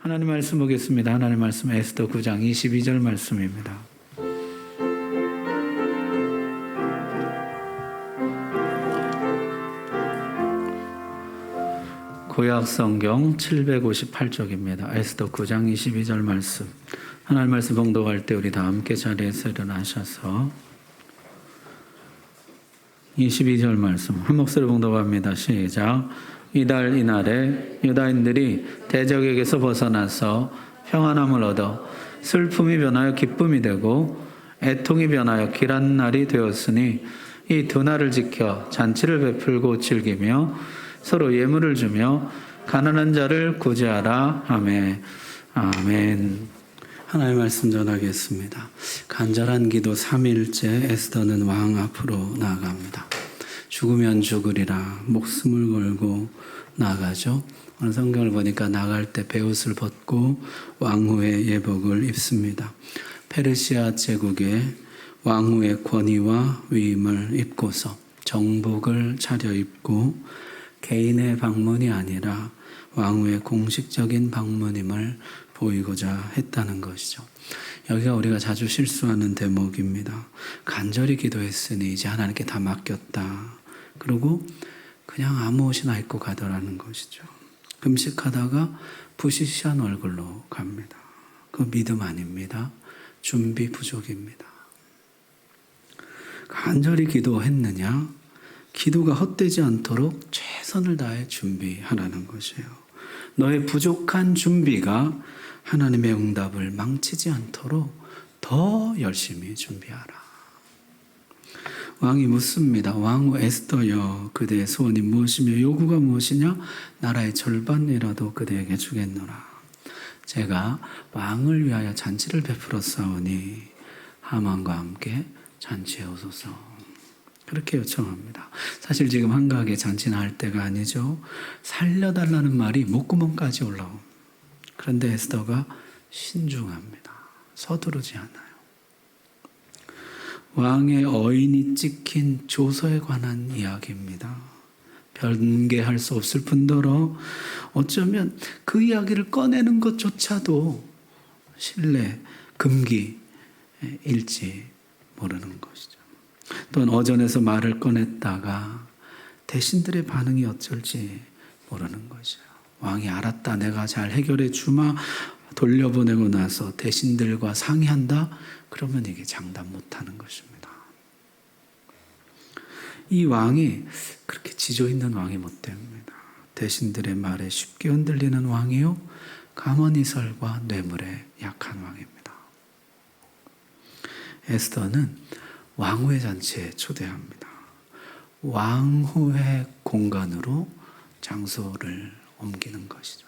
하나님 말씀 보겠습니다. 하나님 말씀 에스더 9장 22절 말씀입니다. 구약 성경 758쪽입니다. 에스더 9장 22절 말씀. 하나님 말씀 봉독할 때 우리 다 함께 자리에서 일어나셔서 22절 말씀 한 목소리 봉독합니다. 시작. 이달 이날에 유다인들이 대적에게서 벗어나서 평안함을 얻어 슬픔이 변하여 기쁨이 되고 애통이 변하여 길한 날이 되었으니 이 두 날을 지켜 잔치를 베풀고 즐기며 서로 예물을 주며 가난한 자를 구제하라. 아멘. 아멘. 하나님의 말씀 전하겠습니다. 간절한 기도 3일째 에스더는 왕 앞으로 나아갑니다. 죽으면 죽으리라 목숨을 걸고 나아가죠. 오늘 성경을 보니까 나갈 때 베옷을 벗고 왕후의 예복을 입습니다. 페르시아 제국의 왕후의 권위와 위임을 입고서 정복을 차려입고 개인의 방문이 아니라 왕후의 공식적인 방문임을 보이고자 했다는 것이죠. 여기가 우리가 자주 실수하는 대목입니다. 간절히 기도했으니 이제 하나님께 다 맡겼다. 그리고 그냥 아무 옷이나 입고 가더라는 것이죠. 금식하다가 부시시한 얼굴로 갑니다. 그 믿음 아닙니다. 준비 부족입니다. 간절히 기도했느냐? 기도가 헛되지 않도록 최선을 다해 준비하라는 것이에요. 너의 부족한 준비가 하나님의 응답을 망치지 않도록 더 열심히 준비하라. 왕이 묻습니다. 왕후 에스더여, 그대의 소원이 무엇이며 요구가 무엇이냐? 나라의 절반이라도 그대에게 주겠노라. 제가 왕을 위하여 잔치를 베풀었사오니 하만과 함께 잔치해 오소서. 그렇게 요청합니다. 사실 지금 한가하게 잔치나 할 때가 아니죠. 살려달라는 말이 목구멍까지 올라옵니다. 그런데 에스더가 신중합니다. 서두르지 않아요. 왕의 어인이 찍힌 조서에 관한 이야기입니다. 변개할 수 없을 뿐더러 어쩌면 그 이야기를 꺼내는 것조차도 신뢰, 금기일지 모르는 것이죠. 또는 어전에서 말을 꺼냈다가 대신들의 반응이 어쩔지 모르는 것이죠. 왕이 알았다, 내가 잘 해결해 주마, 돌려보내고 나서 대신들과 상의한다? 그러면 이게 장담 못하는 것입니다. 이 왕이 그렇게 지조 있는 왕이 못 됩니다. 대신들의 말에 쉽게 흔들리는 왕이요, 가문이설과 뇌물에 약한 왕입니다. 에스더는 왕후의 잔치에 초대합니다. 왕후의 공간으로 장소를 옮기는 것이죠.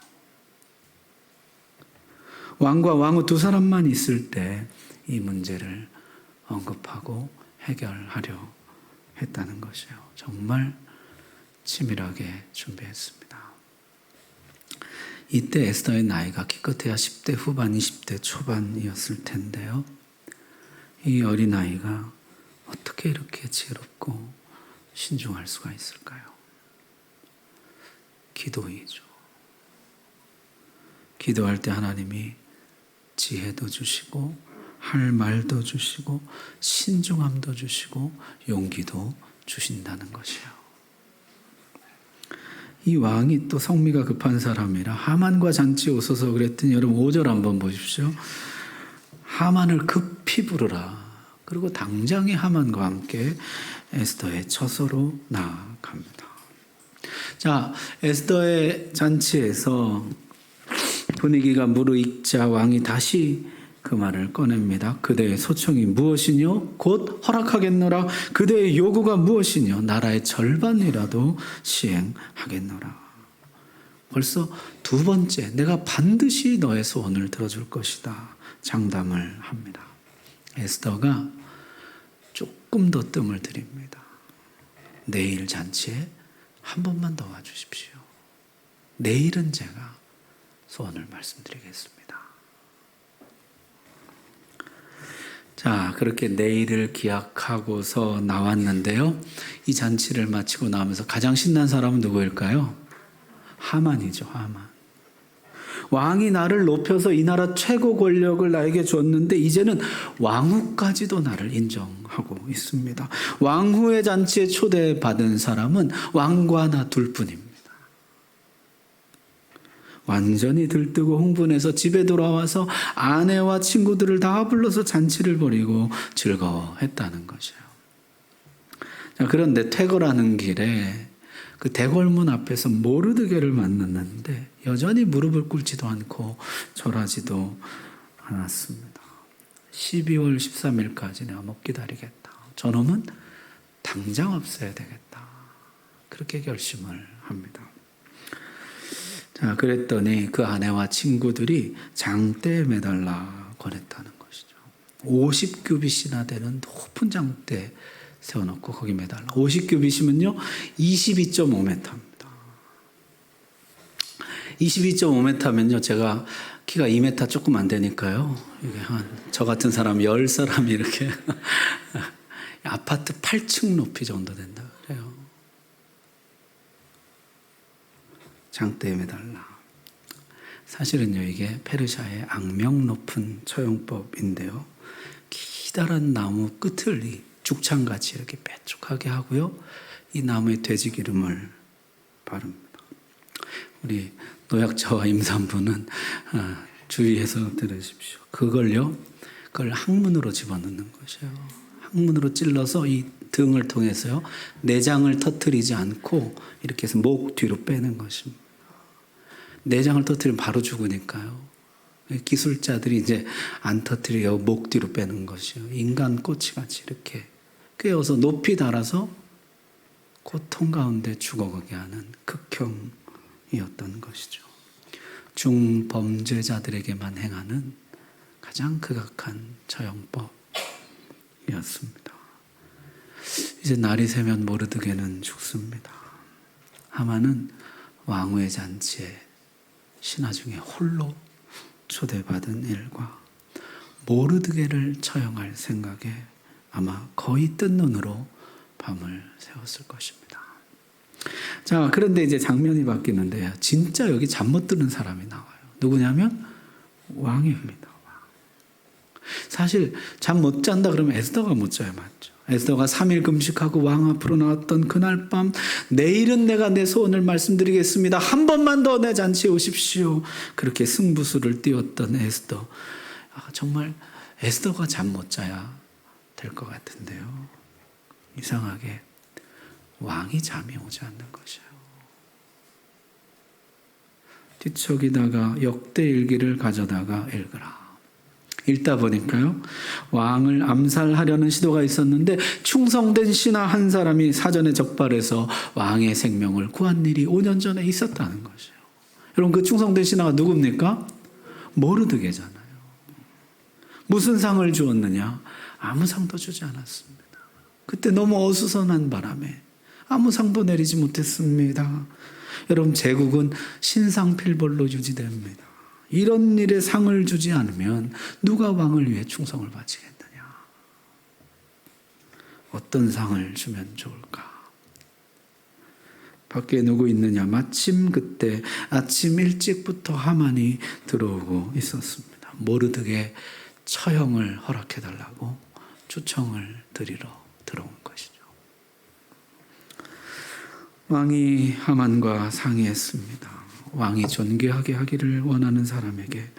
왕과 왕후 두 사람만 있을 때 이 문제를 언급하고 해결하려 했다는 것이에요. 정말 치밀하게 준비했습니다. 이때 에스더의 나이가 기껏해야 10대 후반, 20대 초반이었을 텐데요. 이 어린아이가 어떻게 이렇게 지혜롭고 신중할 수가 있을까요? 기도이죠. 기도할 때 하나님이 지혜도 주시고 할 말도 주시고 신중함도 주시고 용기도 주신다는 것이에요. 이 왕이 또 성미가 급한 사람이라 하만과 잔치 오소서 그랬더니 여러분 5절 한번 보십시오. 하만을 급히 부르라. 그리고 당장에 하만과 함께 에스더의 처소로 나아갑니다. 자, 에스더의 잔치에서 분위기가 무르익자 왕이 다시 그 말을 꺼냅니다. 그대의 소청이 무엇이뇨? 곧 허락하겠노라. 그대의 요구가 무엇이뇨? 나라의 절반이라도 시행하겠노라. 벌써 두 번째, 내가 반드시 너의 소원을 들어줄 것이다. 장담을 합니다. 에스더가 조금 더 뜸을 들입니다. 내일 잔치에 한 번만 더 와주십시오. 내일은 제가 소원을 말씀드리겠습니다. 자, 그렇게 내일을 기약하고서 나왔는데요. 이 잔치를 마치고 나오면서 가장 신난 사람은 누구일까요? 하만이죠, 하만. 왕이 나를 높여서 이 나라 최고 권력을 나에게 줬는데 이제는 왕후까지도 나를 인정하고 있습니다. 왕후의 잔치에 초대받은 사람은 왕과 나 둘뿐입니다. 완전히 들뜨고 흥분해서 집에 돌아와서 아내와 친구들을 다 불러서 잔치를 벌이고 즐거워했다는 것이에요. 자, 그런데 퇴거하는 길에 그 대궐문 앞에서 모르드게를 만났는데 여전히 무릎을 꿇지도 않고 절하지도 않았습니다. 12월 13일까지 내가 못 기다리겠다. 저놈은 당장 없애야 되겠다. 그렇게 결심을 합니다. 자, 그랬더니 그 아내와 친구들이 장대에 매달라 권했다는 것이죠. 50규빗이나 되는 높은 장대 세워놓고 거기 매달라. 50규빗이면요 22.5m입니다. 22.5m면요 제가 키가 2m 조금 안 되니까요. 이게 저 같은 사람 10사람이 이렇게 아파트 8층 높이 정도 된다 그래요. 장대에 매달라. 사실은요 이게 페르시아의 악명 높은 처형법인데요. 기다란 나무 끝을 이 죽창같이 이렇게 빼쭉하게 하고요. 이 나무에 돼지기름을 바릅니다. 우리 노약자와 임산부는 주의해서 들으십시오. 그걸 항문으로 집어넣는 것이에요. 항문으로 찔러서 이 등을 통해서요. 내장을 터뜨리지 않고 이렇게 해서 목 뒤로 빼는 것입니다. 내장을 터뜨리면 바로 죽으니까요. 기술자들이 이제 안 터뜨리고 목 뒤로 빼는 것이요. 인간 꼬치같이 이렇게 꿰어서 높이 달아서 고통 가운데 죽어가게 하는 극형이었던 것이죠. 중범죄자들에게만 행하는 가장 극악한 처형법이었습니다. 이제 날이 새면 모르드게는 죽습니다. 하만은 왕후의 잔치에 신하 중에 홀로 초대받은 일과 모르드게를 처형할 생각에 아마 거의 뜬 눈으로 밤을 새웠을 것입니다. 자, 그런데 이제 장면이 바뀌는데요. 진짜 여기 잠 못 드는 사람이 나와요. 누구냐면 왕입니다. 사실 잠 못 잔다 그러면 에스더가 못 자야 맞죠. 에스더가 3일 금식하고 왕 앞으로 나왔던 그날 밤, 내일은 내가 내 소원을 말씀드리겠습니다. 한 번만 더 내 잔치에 오십시오. 그렇게 승부수를 띄웠던 에스더. 정말 에스더가 잠 못 자야 될 것 같은데요. 이상하게 왕이 잠이 오지 않는 것이에요. 뒤척이다가 역대일기를 가져다가 읽으라. 읽다 보니까요. 왕을 암살하려는 시도가 있었는데 충성된 신하 한 사람이 사전에 적발해서 왕의 생명을 구한 일이 5년 전에 있었다는 것이에요. 여러분 그 충성된 신하가 누굽니까? 모르드게잖아요. 무슨 상을 주었느냐? 아무 상도 주지 않았습니다. 그때 너무 어수선한 바람에 아무 상도 내리지 못했습니다. 여러분 제국은 신상필벌로 유지됩니다. 이런 일에 상을 주지 않으면 누가 왕을 위해 충성을 바치겠느냐? 어떤 상을 주면 좋을까? 밖에 누구 있느냐? 마침 그때 아침 일찍부터 하만이 들어오고 있었습니다. 모르드게 처형을 허락해달라고 초청을 드리러 들어온 것이죠. 왕이 하만과 상의했습니다. 왕이 존귀하게 하기를 원하는 사람에게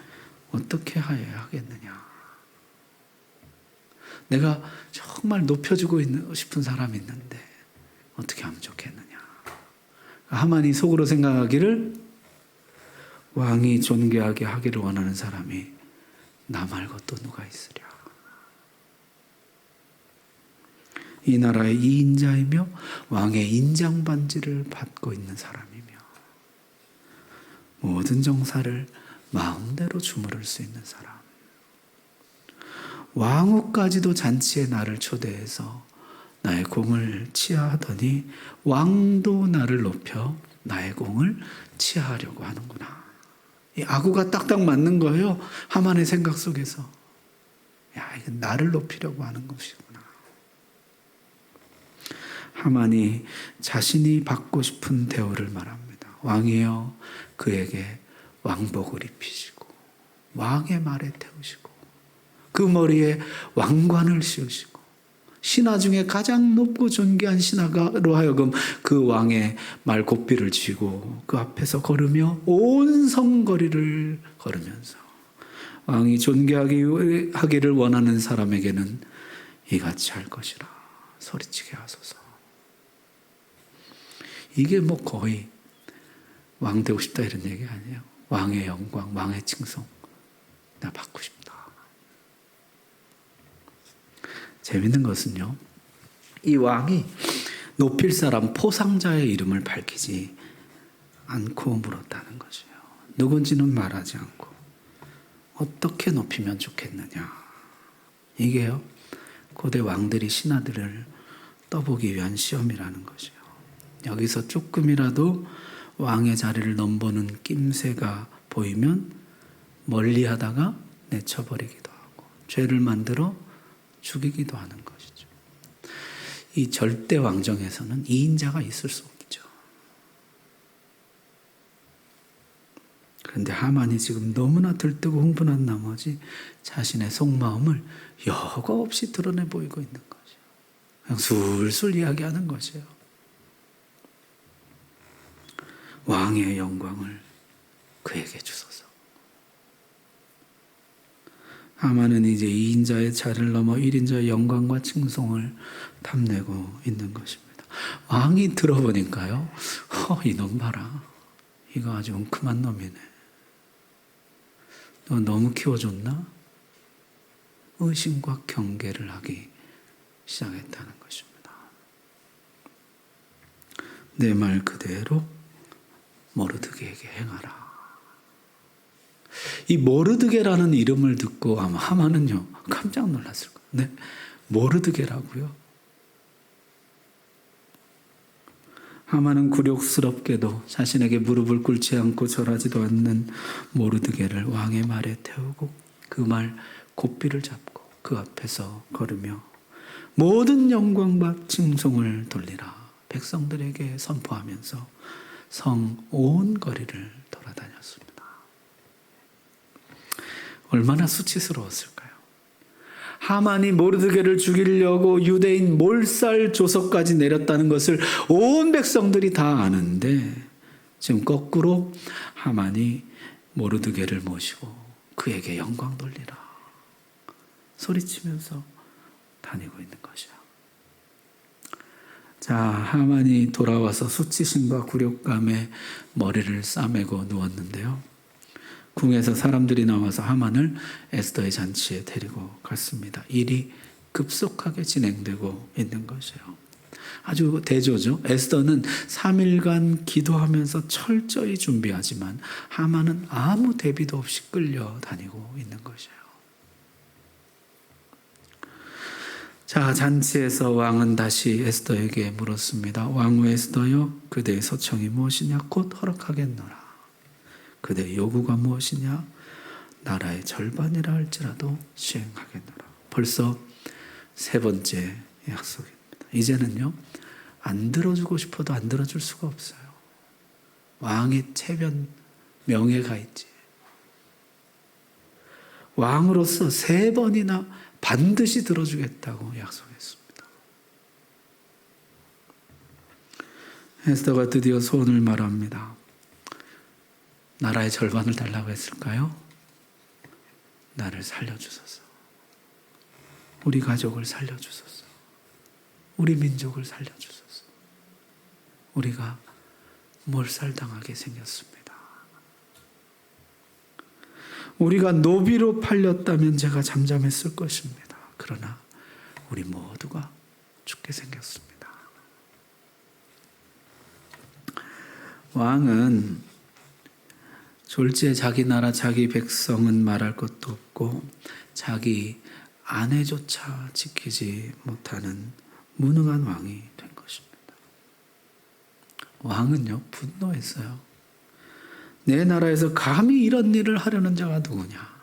어떻게 하여야 하겠느냐? 내가 정말 높여주고 싶은 사람이 있는데 어떻게 하면 좋겠느냐? 하만이 속으로 생각하기를 왕이 존귀하게 하기를 원하는 사람이 나 말고 또 누가 있으랴? 이 나라의 2인자이며 왕의 인장반지를 받고 있는 사람이며 모든 정사를 마음대로 주무를 수 있는 사람. 왕후까지도 잔치에 나를 초대해서 나의 공을 치하하더니 왕도 나를 높여 나의 공을 치하하려고 하는구나. 이 아구가 딱딱 맞는 거예요. 하만의 생각 속에서. 야, 이건 나를 높이려고 하는 것이구나. 하만이 자신이 받고 싶은 대우를 말합니다. 왕이여 그에게 왕복을 입히시고 왕의 말에 태우시고 그 머리에 왕관을 씌우시고 신하 중에 가장 높고 존귀한 신하로 하여금 그 왕의 말 곱비를 쥐고 그 앞에서 걸으며 온 성거리를 걸으면서 왕이 존귀하기를 원하는 사람에게는 이같이 할 것이라 소리치게 하소서. 이게 뭐 거의 왕 되고 싶다 이런 얘기 아니에요. 왕의 영광, 왕의 칭송 나 받고 싶다. 재밌는 것은요, 이 왕이 높일 사람 포상자의 이름을 밝히지 않고 물었다는 것이에요. 누군지는 말하지 않고 어떻게 높이면 좋겠느냐. 이게요, 고대 왕들이 신하들을 떠보기 위한 시험이라는 것이에요. 여기서 조금이라도 왕의 자리를 넘보는 낌새가 보이면 멀리하다가 내쳐버리기도 하고 죄를 만들어 죽이기도 하는 것이죠. 이 절대 왕정에서는 2인자가 있을 수 없죠. 그런데 하만이 지금 너무나 들뜨고 흥분한 나머지 자신의 속마음을 여과 없이 드러내 보이고 있는 거죠. 그냥 술술 이야기하는 것이에요. 왕의 영광을 그에게 주소서. 하만은 이제 2인자의 자리를 넘어 1인자의 영광과 칭송을 탐내고 있는 것입니다. 왕이 들어보니까요, 이놈 봐라. 이거 아주 웅큼한 놈이네. 너 너무 키워줬나? 의심과 경계를 하기 시작했다는 것입니다. 내 말 그대로 모르드게에게 행하라. 이 모르드게라는 이름을 듣고 아마 하만은요 깜짝 놀랐을 거예요. 네? 모르드게라고요? 하만은 굴욕스럽게도 자신에게 무릎을 꿇지 않고 절하지도 않는 모르드게를 왕의 말에 태우고 그 말 곱비를 잡고 그 앞에서 걸으며 모든 영광과 칭송을 돌리라 백성들에게 선포하면서 성 온 거리를 돌아다녔습니다. 얼마나 수치스러웠을까요? 하만이 모르드게를 죽이려고 유대인 몰살 조서까지 내렸다는 것을 온 백성들이 다 아는데 지금 거꾸로 하만이 모르드게를 모시고 그에게 영광 돌리라 소리치면서 다니고 있는 것이야. 자, 하만이 돌아와서 수치심과 굴욕감에 머리를 싸매고 누웠는데요. 궁에서 사람들이 나와서 하만을 에스더의 잔치에 데리고 갔습니다. 일이 급속하게 진행되고 있는 것이에요. 아주 대조죠. 에스더는 3일간 기도하면서 철저히 준비하지만 하만은 아무 대비도 없이 끌려다니고 있는 것이에요. 자, 잔치에서 왕은 다시 에스더에게 물었습니다. 왕후 에스더여, 그대의 소청이 무엇이냐? 곧 허락하겠노라. 그대의 요구가 무엇이냐? 나라의 절반이라 할지라도 시행하겠노라. 벌써 세 번째 약속입니다. 이제는요, 안 들어주고 싶어도 안 들어줄 수가 없어요. 왕의 체면, 명예가 있지. 왕으로서 세 번이나 반드시 들어주겠다고 약속했습니다. 에스더가 드디어 소원을 말합니다. 나라의 절반을 달라고 했을까요? 나를 살려주소서. 우리 가족을 살려주소서. 우리 민족을 살려주소서. 우리가 몰살당하게 생겼습니다. 우리가 노비로 팔렸다면 제가 잠잠했을 것입니다. 그러나 우리 모두가 죽게 생겼습니다. 왕은 졸지에 자기 나라 자기 백성은 말할 것도 없고 자기 아내조차 지키지 못하는 무능한 왕이 된 것입니다. 왕은요 분노했어요. 내 나라에서 감히 이런 일을 하려는 자가 누구냐.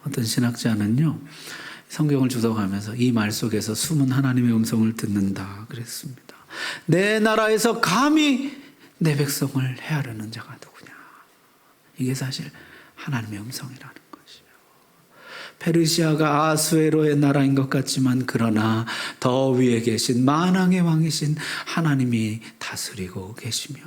어떤 신학자는요 성경을 주석하면서 이 말 속에서 숨은 하나님의 음성을 듣는다 그랬습니다. 내 나라에서 감히 내 백성을 헤아르는 자가 누구냐. 이게 사실 하나님의 음성이라는 것이에요. 페르시아가 아수에로의 나라인 것 같지만 그러나 더 위에 계신 만왕의 왕이신 하나님이 다스리고 계시며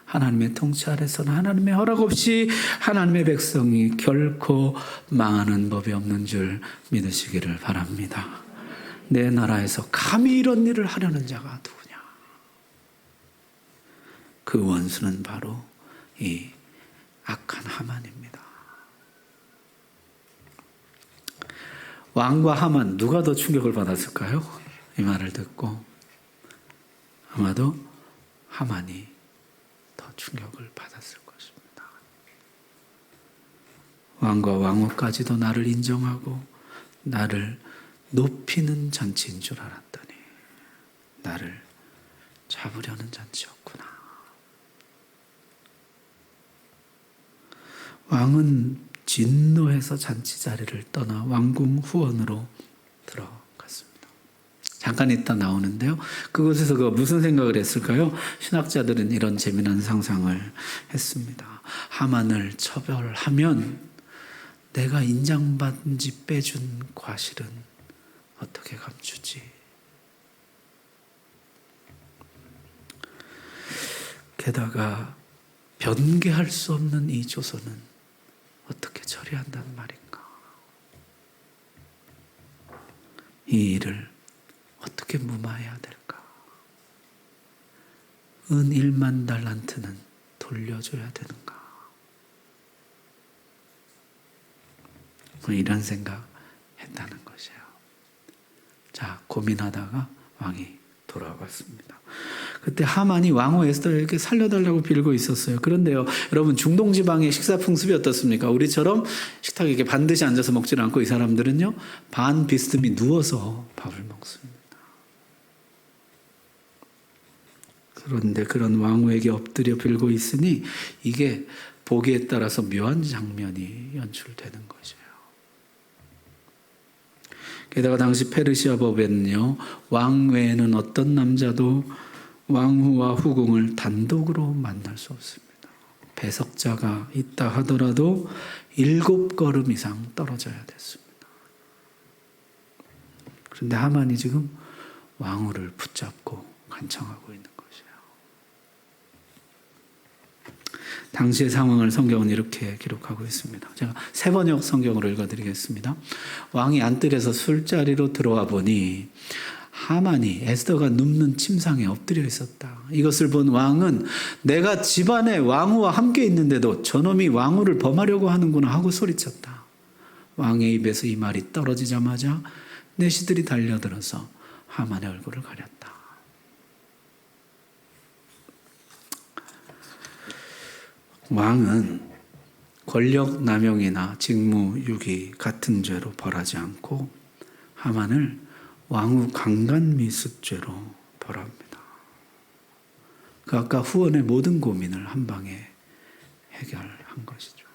하나님의 통치 아래서는 하나님의 허락 없이 하나님의 백성이 결코 망하는 법이 없는 줄 믿으시기를 바랍니다. 내 나라에서 감히 이런 일을 하려는 자가 누구냐. 그 원수는 바로 이 악한 하만입니다. 왕과 하만 누가 더 충격을 받았을까요? 이 말을 듣고 아마도 하만이 더 충격을 받았을 것입니다. 왕과 왕후까지도 나를 인정하고 나를 높이는 잔치인 줄 알았더니 나를 잡으려는 잔치였구나. 왕은 진노해서 잔치 자리를 떠나 왕궁 후원으로 들어갔습니다. 잠깐 있다 나오는데요. 그곳에서 무슨 생각을 했을까요? 신학자들은 이런 재미난 상상을 했습니다. 하만을 처벌하면 내가 인장반지 빼준 과실은 어떻게 감추지? 게다가 변개할 수 없는 이 조선은 어떻게 처리한다는 말인가? 이 일을 어떻게 무마해야 될까? 은 1만 달란트는 돌려줘야 되는가? 이런 생각 했다는 것이에요. 자, 고민하다가 왕이 돌아왔습니다. 그때 하만이 왕후 에스더에게 살려달라고 빌고 있었어요. 그런데요, 여러분 중동 지방의 식사 풍습이 어떻습니까? 우리처럼 식탁에 이렇게 반드시 앉아서 먹지는 않고 이 사람들은요 반 비스듬히 누워서 밥을 먹습니다. 그런데 그런 왕후에게 엎드려 빌고 있으니 이게 보기에 따라서 묘한 장면이 연출되는 것이에요. 게다가 당시 페르시아 법에는요 왕 외에는 어떤 남자도 왕후와 후궁을 단독으로 만날 수 없습니다. 배석자가 있다 하더라도 7걸음 이상 떨어져야 됐습니다. 그런데 하만이 지금 왕후를 붙잡고 간청하고 있는 것이에요. 당시의 상황을 성경은 이렇게 기록하고 있습니다. 제가 세번역 성경으로 읽어드리겠습니다. 왕이 안뜰에서 술자리로 들어와 보니 하만이 에스더가 눕는 침상에 엎드려 있었다. 이것을 본 왕은 내가 집안에 왕후와 함께 있는데도 저놈이 왕후를 범하려고 하는구나 하고 소리쳤다. 왕의 입에서 이 말이 떨어지자마자 내시들이 달려들어서 하만의 얼굴을 가렸다. 왕은 권력 남용이나 직무유기 같은 죄로 벌하지 않고 하만을 왕후 강간미수죄로 벌합니다. 그 아까 후원의 모든 고민을 한 방에 해결한 것이죠.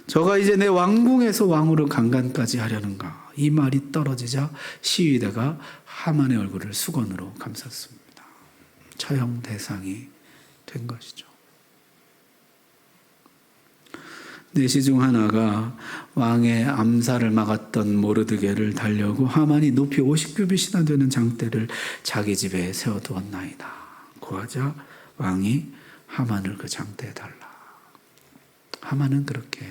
저가 이제 내 왕궁에서 왕후를 강간까지 하려는가? 이 말이 떨어지자 시위대가 하만의 얼굴을 수건으로 감쌌습니다. 처형 대상이 된 것이죠. 내시 중 하나가 왕의 암살을 막았던 모르드게를 달려고 하만이 높이 50규빗이나 되는 장대를 자기 집에 세워두었나이다. 고하자 왕이 하만을 그 장대에 달라. 하만은 그렇게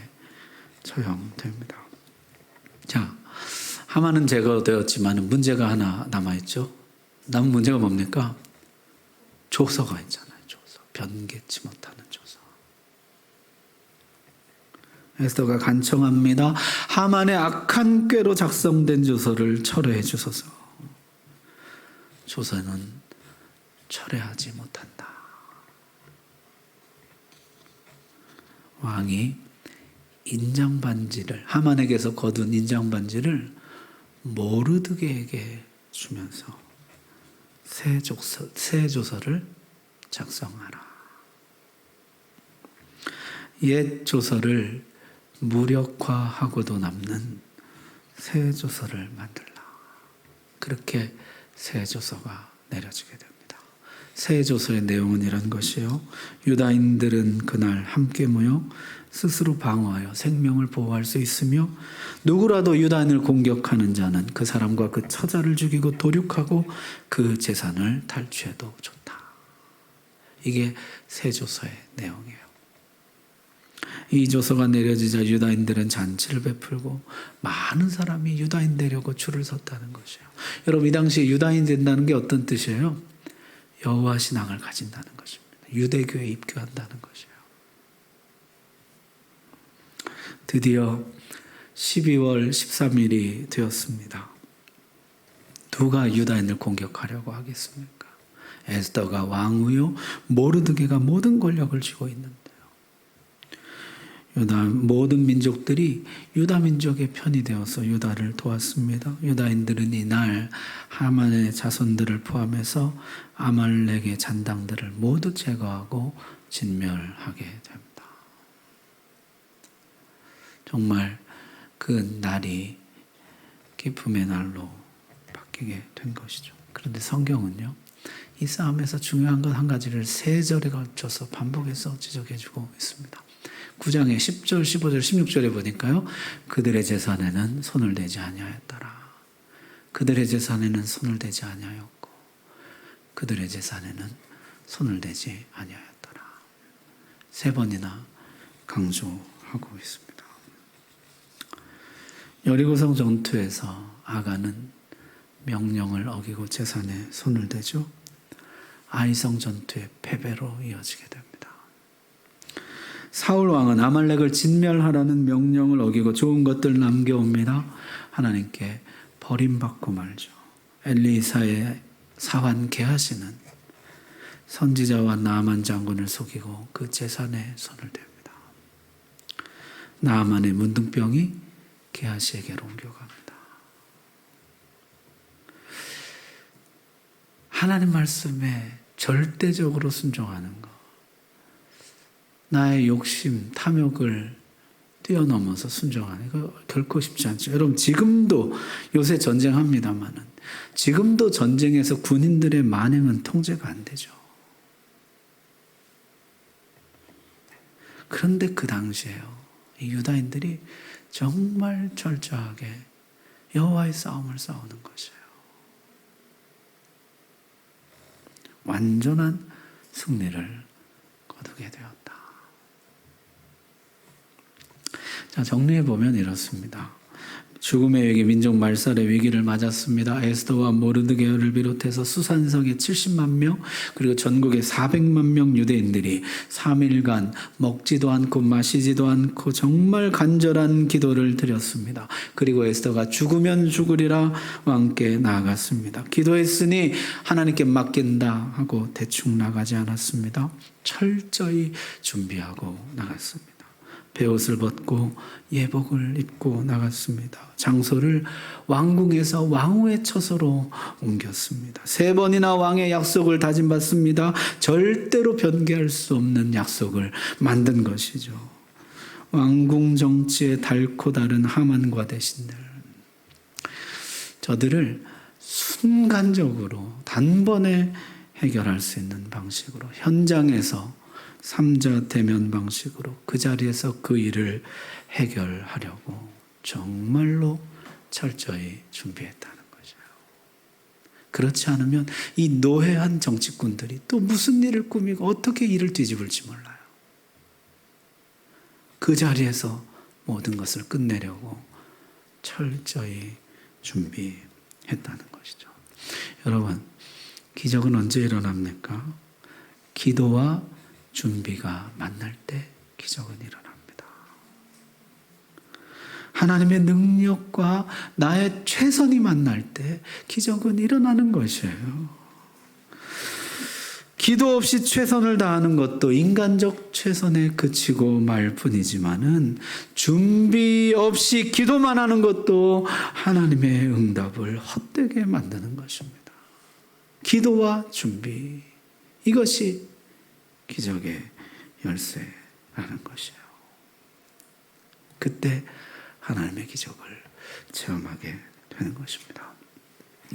처형됩니다. 자, 하만은 제거되었지만 문제가 하나 남아있죠. 남은 문제가 뭡니까? 조서가 있잖아요. 조서. 변개치 못하는 조서. 에스더가 간청합니다. 하만의 악한 꾀로 작성된 조서를 철회해 주소서. 조서는 철회하지 못한다. 왕이 인장반지를 하만에게서 거둔 인장반지를 모르드게에게 주면서 새 조서를 작성하라. 옛 조서를 무력화하고도 남는 새 조서를 만들라. 그렇게 새 조서가 내려지게 됩니다. 새 조서의 내용은 이런 것이요. 유다인들은 그날 함께 모여 스스로 방어하여 생명을 보호할 수 있으며 누구라도 유다인을 공격하는 자는 그 사람과 그 처자를 죽이고 도륙하고 그 재산을 탈취해도 좋다. 이게 새 조서의 내용이에요. 이 조서가 내려지자 유다인들은 잔치를 베풀고 많은 사람이 유다인 되려고 줄을 섰다는 것이에요. 여러분, 이 당시에 유다인 된다는 게 어떤 뜻이에요? 여호와 신앙을 가진다는 것입니다. 유대교에 입교한다는 것이에요. 드디어 12월 13일이 되었습니다. 누가 유다인을 공격하려고 하겠습니까? 에스더가 왕후요, 모르드게가 모든 권력을 쥐고 있는데요. 모든 민족들이 유다 민족의 편이 되어서 유다를 도왔습니다. 유다인들은 이날 하만의 자손들을 포함해서 아말렉의 잔당들을 모두 제거하고 진멸하게 됩니다. 정말 그 날이 기쁨의 날로 바뀌게 된 것이죠. 그런데 성경은요, 이 싸움에서 중요한 것 한 가지를 세 절에 걸쳐서 반복해서 지적해주고 있습니다. 9장의 10절, 15절, 16절에 보니까요, 그들의 재산에는 손을 대지 아니하였더라. 그들의 재산에는 손을 대지 아니하였고 그들의 재산에는 손을 대지 아니하였더라. 세 번이나 강조하고 있습니다. 여리고성 전투에서 아간은 명령을 어기고 재산에 손을 대죠. 아이성 전투의 패배로 이어지게 됩니다. 사울 왕은 아말렉을 진멸하라는 명령을 어기고 좋은 것들 남겨옵니다. 하나님께 버림받고 말죠. 엘리사의 사환 게하시는 선지자와 나아만 장군을 속이고 그 재산에 손을 댑니다. 나아만의 문둥병이 게하시에게로 옮겨갑니다. 하나님 말씀에 절대적으로 순종하는 것, 나의 욕심, 탐욕을 뛰어넘어서 순종하는 거 결코 쉽지 않죠. 여러분, 지금도 요새 전쟁합니다만은 지금도 전쟁에서 군인들의 만행은 통제가 안 되죠. 그런데 그 당시에요, 이 유다인들이 정말 철저하게 여호와의 싸움을 싸우는 것이에요. 완전한 승리를 거두게 되었다. 자, 정리해보면 이렇습니다. 죽음의 위기, 민족 말살의 위기를 맞았습니다. 에스더와 모르드게를 비롯해서 수산성의 70만 명, 그리고 전국의 400만 명 유대인들이 3일간 먹지도 않고 마시지도 않고 정말 간절한 기도를 드렸습니다. 그리고 에스더가 죽으면 죽으리라 왕께 나아갔습니다. 기도했으니 하나님께 맡긴다 하고 대충 나가지 않았습니다. 철저히 준비하고 나갔습니다. 베옷을 벗고 예복을 입고 나갔습니다. 장소를 왕궁에서 왕후의 처소로 옮겼습니다. 3번이나 왕의 약속을 다짐받습니다. 절대로 변개할 수 없는 약속을 만든 것이죠. 왕궁 정치의 달고 다른 하만과 대신들, 저들을 순간적으로 단번에 해결할 수 있는 방식으로 현장에서 3자 대면 방식으로 그 자리에서 그 일을 해결하려고 정말로 철저히 준비했다는 거죠. 그렇지 않으면 이 노회한 정치꾼들이 또 무슨 일을 꾸미고 어떻게 일을 뒤집을지 몰라요. 그 자리에서 모든 것을 끝내려고 철저히 준비했다는 것이죠. 여러분, 기적은 언제 일어납니까? 기도와 준비가 만날 때 기적은 일어납니다. 하나님의 능력과 나의 최선이 만날 때 기적은 일어나는 것이에요. 기도 없이 최선을 다하는 것도 인간적 최선에 그치고 말 뿐이지만은 준비 없이 기도만 하는 것도 하나님의 응답을 헛되게 만드는 것입니다. 기도와 준비, 이것이 기적의 열쇠라는 것이에요. 그때 하나님의 기적을 체험하게 되는 것입니다.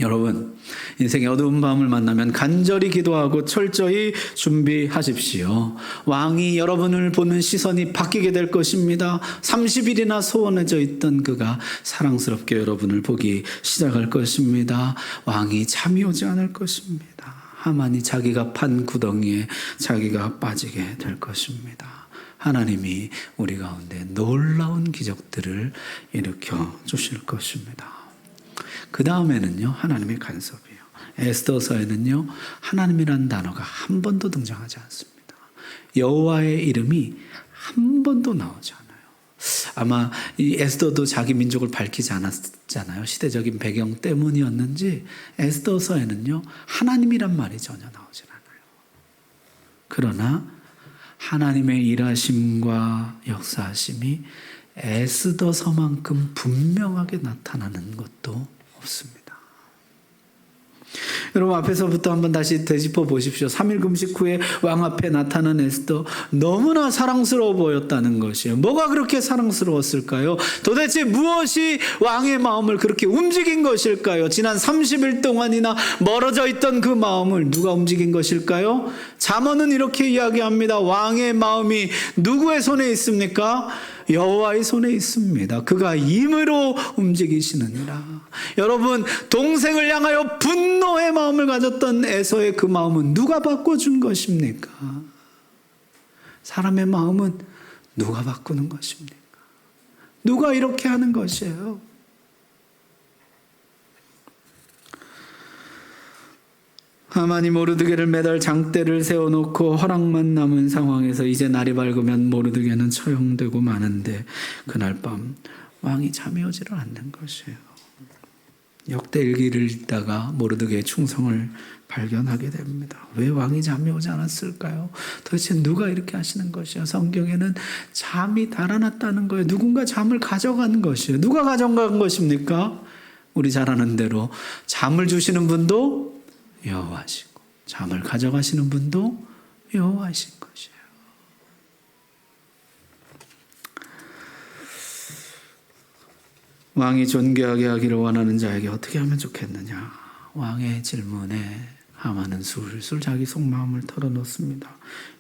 여러분, 인생의 어두운 밤을 만나면 간절히 기도하고 철저히 준비하십시오. 왕이 여러분을 보는 시선이 바뀌게 될 것입니다. 30일이나 소원해져 있던 그가 사랑스럽게 여러분을 보기 시작할 것입니다. 왕이 잠이 오지 않을 것입니다. 하만이 자기가 판 구덩이에 자기가 빠지게 될 것입니다. 하나님이 우리 가운데 놀라운 기적들을 일으켜 주실 것입니다. 그 다음에는요, 하나님의 간섭이에요. 에스더서에는요, 하나님이라는 단어가 한 번도 등장하지 않습니다. 여호와의 이름이 한 번도 나오지 않아요. 아마 이 에스더도 자기 민족을 밝히지 않았잖아요. 시대적인 배경 때문이었는지 에스더서에는요, 하나님이란 말이 전혀 나오지 않아요. 그러나 하나님의 일하심과 역사하심이 에스더서만큼 분명하게 나타나는 것도 없습니다. 여러분, 앞에서부터 한번 다시 되짚어 보십시오. 3일 금식 후에 왕 앞에 나타난 에스더, 너무나 사랑스러워 보였다는 것이에요. 뭐가 그렇게 사랑스러웠을까요? 도대체 무엇이 왕의 마음을 그렇게 움직인 것일까요? 지난 30일 동안이나 멀어져 있던 그 마음을 누가 움직인 것일까요? 잠언은 이렇게 이야기합니다. 왕의 마음이 누구의 손에 있습니까? 여호와의 손에 있습니다. 그가 힘으로 움직이시느니라. 여러분, 동생을 향하여 분노의 마음을 가졌던 에서의 그 마음은 누가 바꿔준 것입니까? 사람의 마음은 누가 바꾸는 것입니까? 누가 이렇게 하는 것이에요? 하만이 모르드게를 매달 장대를 세워놓고 허락만 남은 상황에서 이제 날이 밝으면 모르드게는 처형되고 마는데 그날 밤 왕이 잠이 오지를 않는 것이에요. 역대일기를 읽다가 모르드게의 충성을 발견하게 됩니다. 왜 왕이 잠이 오지 않았을까요? 도대체 누가 이렇게 하시는 것이에요? 성경에는 잠이 달아났다는 거예요. 누군가 잠을 가져간 것이에요. 누가 가져간 것입니까? 우리 잘 아는 대로 잠을 주시는 분도 여호와시고 잠을 가져가시는 분도 여호와이신 것이에요. 왕이 존귀하게 하기를 원하는 자에게 어떻게 하면 좋겠느냐? 왕의 질문에 하만은 술술 자기 속마음을 털어놓습니다.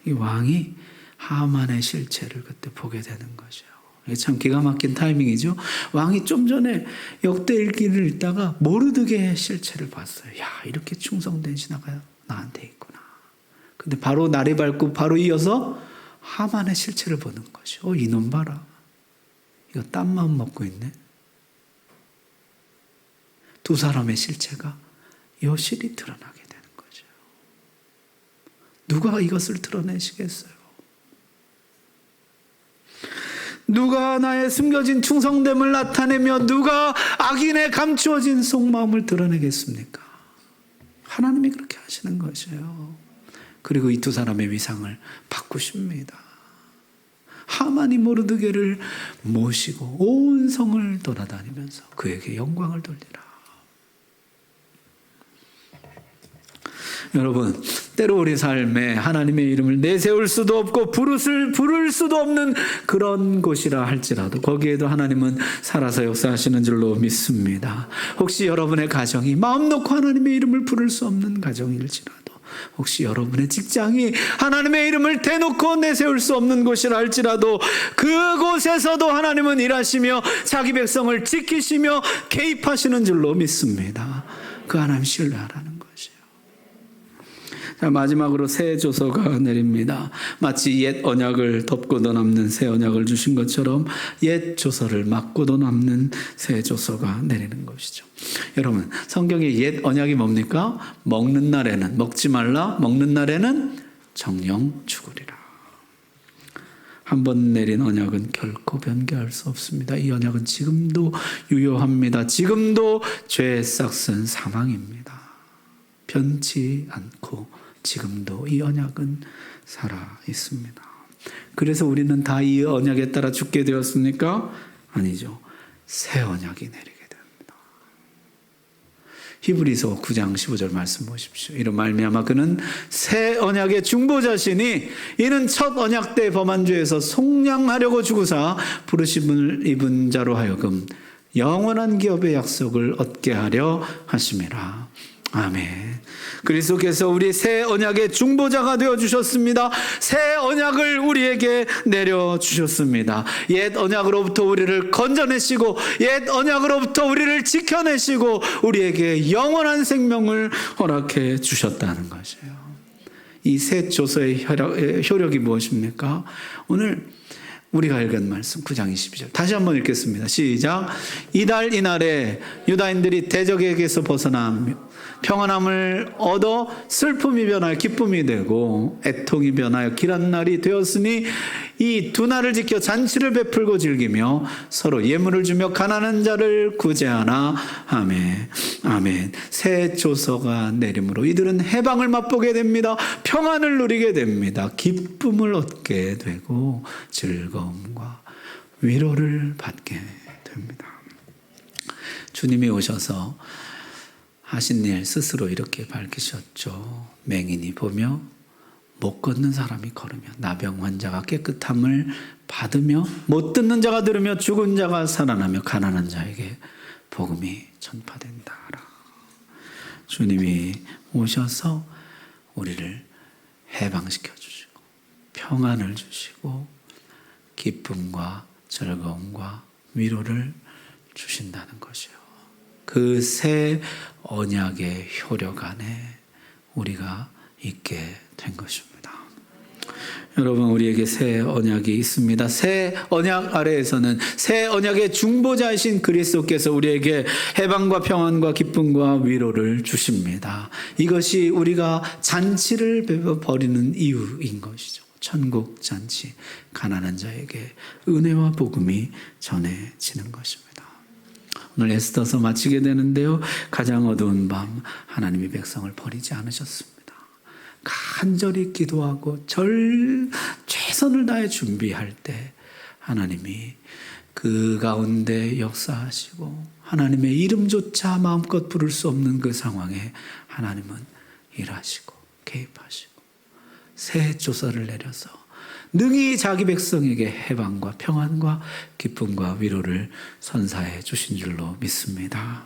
이 왕이 하만의 실체를 그때 보게 되는 것이에요. 이게 참 기가 막힌 타이밍이죠. 왕이 좀 전에 역대일기를 읽다가 모르드게의 실체를 봤어요. 야, 이렇게 충성된 신하가 나한테 있구나. 근데 바로 날이 밝고 바로 이어서 하만의 실체를 보는 것이요. 이놈 봐라. 이거 딴 마음 먹고 있네. 두 사람의 실체가 여실히 드러나게 되는 거죠. 누가 이것을 드러내시겠어요? 누가 나의 숨겨진 충성됨을 나타내며 누가 악인의 감추어진 속마음을 드러내겠습니까? 하나님이 그렇게 하시는 것이에요. 그리고 이 두 사람의 위상을 바꾸십니다. 하만이 모르드게를 모시고 온 성을 돌아다니면서 그에게 영광을 돌리라. 여러분, 때로 우리 삶에 하나님의 이름을 내세울 수도 없고 부를 수도 없는 그런 곳이라 할지라도 거기에도 하나님은 살아서 역사하시는 줄로 믿습니다. 혹시 여러분의 가정이 마음 놓고 하나님의 이름을 부를 수 없는 가정일지라도, 혹시 여러분의 직장이 하나님의 이름을 대놓고 내세울 수 없는 곳이라 할지라도 그곳에서도 하나님은 일하시며 자기 백성을 지키시며 개입하시는 줄로 믿습니다. 그 하나님 신뢰하라는 것이에요. 자, 마지막으로 새 조서가 내립니다. 마치 옛 언약을 덮고도 남는 새 언약을 주신 것처럼 옛 조서를 막고도 남는 새 조서가 내리는 것이죠. 여러분, 성경의 옛 언약이 뭡니까? 먹는 날에는 먹지 말라, 먹는 날에는 정령 죽으리라. 한 번 내린 언약은 결코 변개할 수 없습니다. 이 언약은 지금도 유효합니다. 지금도 죄의 싹슨 사망입니다. 변치 않고 지금도 이 언약은 살아 있습니다. 그래서 우리는 다 이 언약에 따라 죽게 되었습니까? 아니죠. 새 언약이 내리게 됩니다. 히브리서 9장 15절 말씀 보십시오. 이런 말미암아 그는 새 언약의 중보자시니 이는 첫 언약 때 범한 죄에서 속량하려고 죽으사 부르심을 입은 자로 하여금 영원한 기업의 약속을 얻게 하려 하심이라. 아멘. 그리스도께서 우리 새 언약의 중보자가 되어주셨습니다. 새 언약을 우리에게 내려주셨습니다. 옛 언약으로부터 우리를 건져내시고 옛 언약으로부터 우리를 지켜내시고 우리에게 영원한 생명을 허락해 주셨다는 것이에요. 이 새 조서의 효력이 무엇입니까? 오늘 우리가 읽은 말씀 9장 22절 다시 한번 읽겠습니다. 시작. 이달 이날에 유다인들이 대적에게서 벗어나며 평안함을 얻어 슬픔이 변하여 기쁨이 되고 애통이 변하여 길한 날이 되었으니 이 두 날을 지켜 잔치를 베풀고 즐기며 서로 예물을 주며 가난한 자를 구제하나. 아멘. 아멘. 새 조서가 내림으로 이들은 해방을 맛보게 됩니다. 평안을 누리게 됩니다. 기쁨을 얻게 되고 즐거움과 위로를 받게 됩니다. 주님이 오셔서 하신 일 스스로 이렇게 밝히셨죠. 맹인이 보며 못 걷는 사람이 걸으며 나병 환자가 깨끗함을 받으며 못 듣는 자가 들으며 죽은 자가 살아나며 가난한 자에게 복음이 전파된다. 주님이 오셔서 우리를 해방시켜 주시고 평안을 주시고 기쁨과 즐거움과 위로를 주신다는 것이요. 그 새 언약의 효력 안에 우리가 있게 된 것입니다. 여러분, 우리에게 새 언약이 있습니다. 새 언약 아래에서는 새 언약의 중보자이신 그리스도께서 우리에게 해방과 평안과 기쁨과 위로를 주십니다. 이것이 우리가 잔치를 벌이는 이유인 것이죠. 천국 잔치, 가난한 자에게 은혜와 복음이 전해지는 것입니다. 오늘 에스더서 마치게 되는데요. 가장 어두운 밤 하나님이 백성을 버리지 않으셨습니다. 간절히 기도하고 최선을 다해 준비할 때 하나님이 그 가운데 역사하시고 하나님의 이름조차 마음껏 부를 수 없는 그 상황에 하나님은 일하시고 개입하시고 새 조서를 내려서 능히 자기 백성에게 해방과 평안과 기쁨과 위로를 선사해 주신 줄로 믿습니다.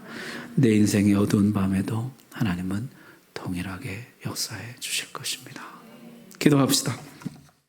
내 인생의 어두운 밤에도 하나님은 동일하게 역사해 주실 것입니다. 기도합시다.